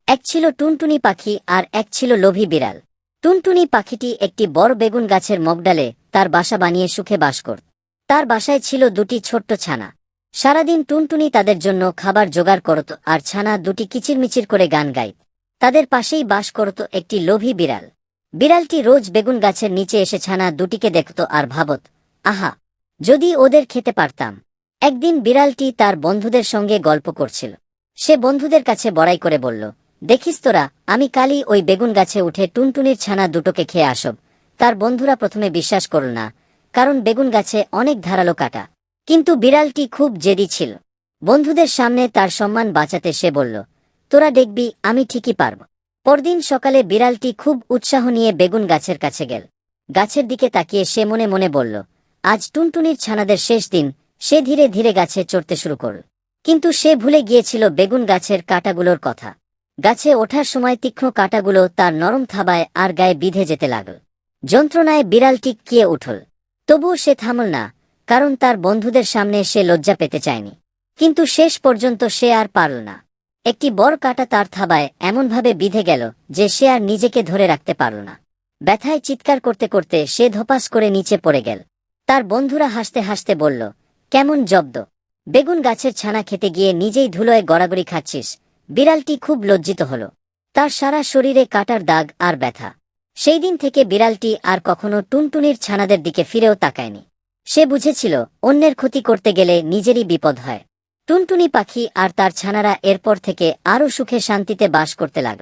এক ছিল টুনটুনি পাখি আর এক ছিল লোভী বিড়াল। টুনটুনি পাখিটি একটি বড় বেগুন গাছের মগডালে তার বাসা বানিয়ে সুখে বাস করত। তার বাসায় ছিল দুটি ছোট্ট ছানা। সারাদিন টুনটুনি তাদের জন্য খাবার জোগাড় করত আর ছানা দুটি কিচিরমিচির করে গান গাইত। তাদের পাশেই বাস করত একটি লোভী বিড়াল। বিড়ালটি রোজ বেগুন গাছের নিচে এসে ছানা দুটিকে দেখত আর ভাবত, আহা, যদি ওদের খেতে পারতাম। একদিন বিড়ালটি তার বন্ধুদের সঙ্গে গল্প করছিল। সে বন্ধুদের কাছে বড়াই করে বলল, দেখিস তোরা, আমি কালই ওই বেগুন গাছে উঠে টুনটুনির ছানা দুটোকে খেয়ে আসব। তার বন্ধুরা প্রথমে বিশ্বাস করল না, কারণ বেগুন গাছে অনেক ধারালো কাটা। কিন্তু বিড়ালটি খুব জেদি ছিল। বন্ধুদের সামনে তার সম্মান বাঁচাতে সে বলল, তোরা দেখবি, আমি ঠিকই পারব। পরদিন সকালে বিড়ালটি খুব উৎসাহ নিয়ে বেগুন গাছের কাছে গেল। গাছের দিকে তাকিয়ে সে মনে মনে বলল, আজ টুনটুনির ছানাদের শেষ দিন। সে ধীরে ধীরে গাছে চড়তে শুরু করল। কিন্তু সে ভুলে গিয়েছিল বেগুন গাছের কাঁটাগুলোর কথা। গাছে ওঠার সময় তীক্ষ্ণ কাঁটাগুলো তার নরম থাবায় আর গায়ে বিঁধে যেতে লাগল। যন্ত্রণায় বিড়ালটি কিয়ে উঠল। তবুও সে থামল না, কারণ তার বন্ধুদের সামনে সে লজ্জা পেতে চায়নি। কিন্তু শেষ পর্যন্ত সে আর পারল না। একটি বড় কাঁটা তার থাবায় এমনভাবে বিঁধে গেল যে সে আর নিজেকে ধরে রাখতে পারল না। ব্যথায় চিৎকার করতে করতে সে ধপাস করে নিচে পড়ে গেল। তার বন্ধুরা হাসতে হাসতে বলল, কেমন জব্দ! বেগুন গাছের ছানা খেতে গিয়ে নিজেই ধুলোয় গড়াগড়ি খাচ্ছিস। বিড়ালটি খুব লজ্জিত হল। তার সারা শরীরে কাটার দাগ আর ব্যথা। সেই দিন থেকে বিড়ালটি আর কখনো টুনটুনির ছানাদের দিকে ফিরেও তাকায়নি। সে বুঝেছিল, অন্যের ক্ষতি করতে গেলে নিজেরই বিপদ হয়। টুনটুনি পাখি আর তার ছানারা এরপর থেকে আরও সুখে শান্তিতে বাস করতে লাগল।